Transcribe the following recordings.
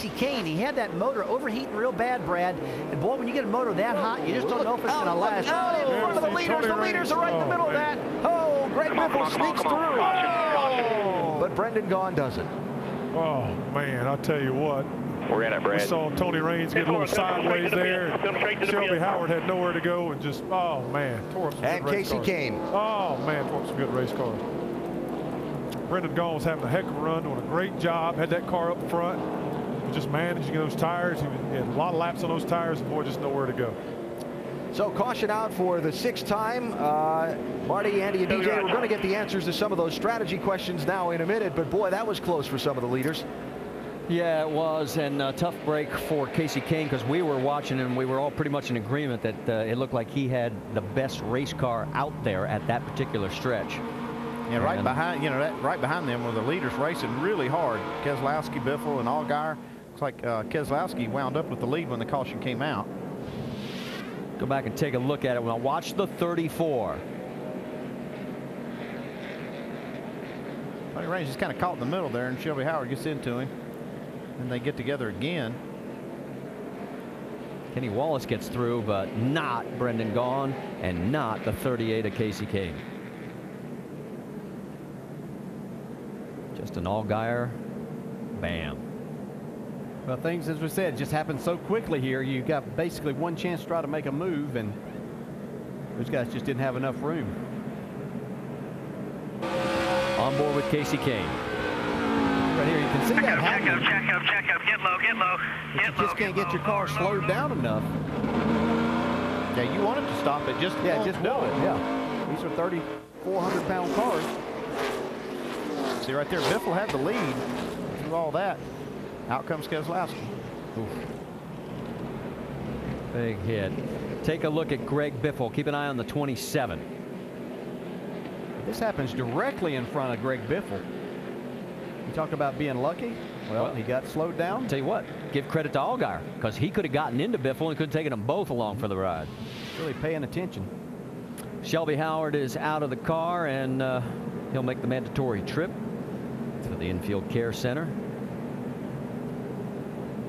Kasey Kahne. He had that motor overheating real bad, Brad. And boy, when you get a motor that hot, you just don't know if it's going to last. Out in front of the leaders. The leaders are right in the middle of that. Oh, Greg Biffle sneaks through. Oh, but Brendan Gaughn doesn't. Oh, man, I'll tell you what. We're in it, Brad. We saw Tony Raines get a little sideways there. Shelby Howard had nowhere to go and just, oh, man, tore up some and good race Kasey cars. Kahne. Oh, man, tore up some good race cars. Brendan Gaughn was having a heck of a run, doing a great job. Had that car up front. Just managing those tires. He had a lot of laps on those tires, and boy, just nowhere to go. So caution out for the 6th time. Marty, Andy, and DJ, we're going to get the answers to some of those strategy questions now in a minute. But boy, that was close for some of the leaders. Yeah, it was, and a tough break for Kasey Kahne because we were watching and we were all pretty much in agreement that it looked like he had the best race car out there at that particular stretch. Yeah, right behind, right behind them were the leaders racing really hard. Keselowski, Biffle, and Allgaier. Looks like Keselowski wound up with the lead when the caution came out. Go back and take a look at it. Well, watch the 34. Tony Raines is kind of caught in the middle there, and Shelby Howard gets into him. And they get together again. Kenny Wallace gets through, but not Brendan Gaughn and not the 38 of Kasey Kahne. Just an Allgaier. Bam. Well, things, as we said, just happened so quickly here. You got basically one chance to try to make a move, and those guys just didn't have enough room. On board with Kasey Kahne. Right here, you can see that happening. Check up, get low. You just can't get your car slowed down enough. Yeah, you want it to stop it. Just do it. Yeah. These are 3,400-pound cars. See right there, Biffle had the lead through all that. Out comes Keselowski. Big hit. Take a look at Greg Biffle. Keep an eye on the 27. This happens directly in front of Greg Biffle. You talk about being lucky. Well, he got slowed down. Tell you what, give credit to Allgaier because he could have gotten into Biffle and could have taken them both along for the ride. Really paying attention. Shelby Howard is out of the car, and he'll make the mandatory trip to the infield care center.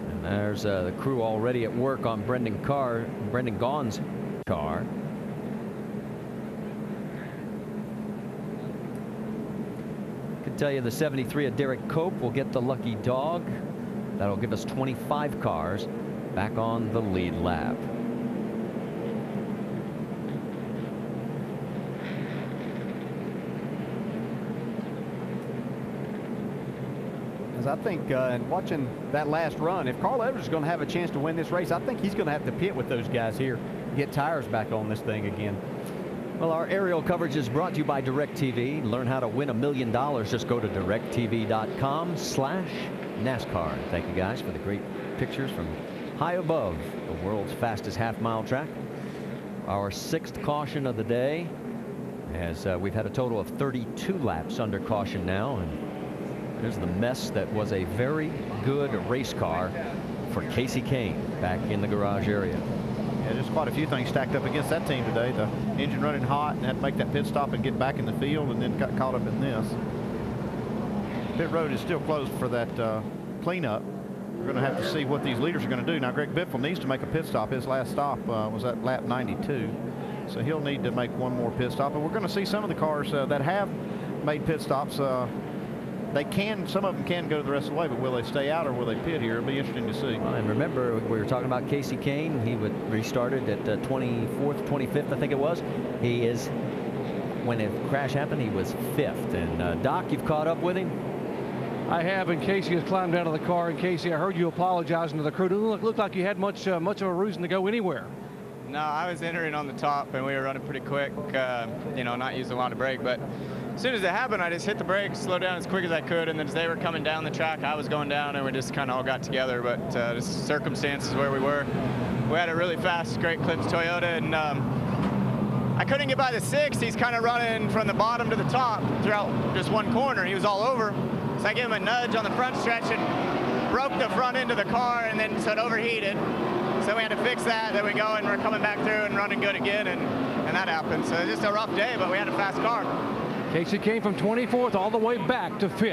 And there's the crew already at work on Brendan Gaughn's car. Tell you the 73 of Derek Cope will get the lucky dog. That'll give us 25 cars back on the lead lap. As I think, and watching that last run, if Carl Edwards is going to have a chance to win this race, I think he's going to have to pit with those guys here, get tires back on this thing again. Well, our aerial coverage is brought to you by DirecTV. Learn how to win $1 million. Just go to directv.com/NASCAR. Thank you guys for the great pictures from high above the world's fastest half-mile track. Our 6th caution of the day, as we've had a total of 32 laps under caution now, and there's the mess that was a very good race car for Kasey Kahne back in the garage area. Yeah, there's quite a few things stacked up against that team today. The engine running hot and had to make that pit stop and get back in the field, and then got caught up in this. Pit road is still closed for that cleanup. We're going to have to see what these leaders are going to do. Now, Greg Biffle needs to make a pit stop. His last stop was at lap 92. So he'll need to make one more pit stop. And we're going to see some of the cars that have made pit stops. Some of them can go the rest of the way, but will they stay out or will they pit here? It'll be interesting to see. Well, and remember, we were talking about Kasey Kahne. He restarted at 24th, 25th, I think it was. He is, when the crash happened, he was 5th. And Doc, you've caught up with him? I have, and Kasey has climbed out of the car. And Kasey, I heard you apologizing to the crew. It didn't look like you had much of a reason to go anywhere. No, I was entering on the top, and we were running pretty quick, not using a lot of brake. But as soon as it happened, I just hit the brakes, slowed down as quick as I could, and then as they were coming down the track, I was going down, and we just kind of all got together. But just circumstances where we were. We had a really fast, great clips Toyota, and I couldn't get by the 6. He's kind of running from the bottom to the top throughout just one corner. He was all over. So I gave him a nudge on the front stretch and broke the front end of the car, and then so it overheated. So we had to fix that. Then we go, and we're coming back through and running good again, and that happened. So just a rough day, but we had a fast car. Kasey came from 24th all the way back to 5th.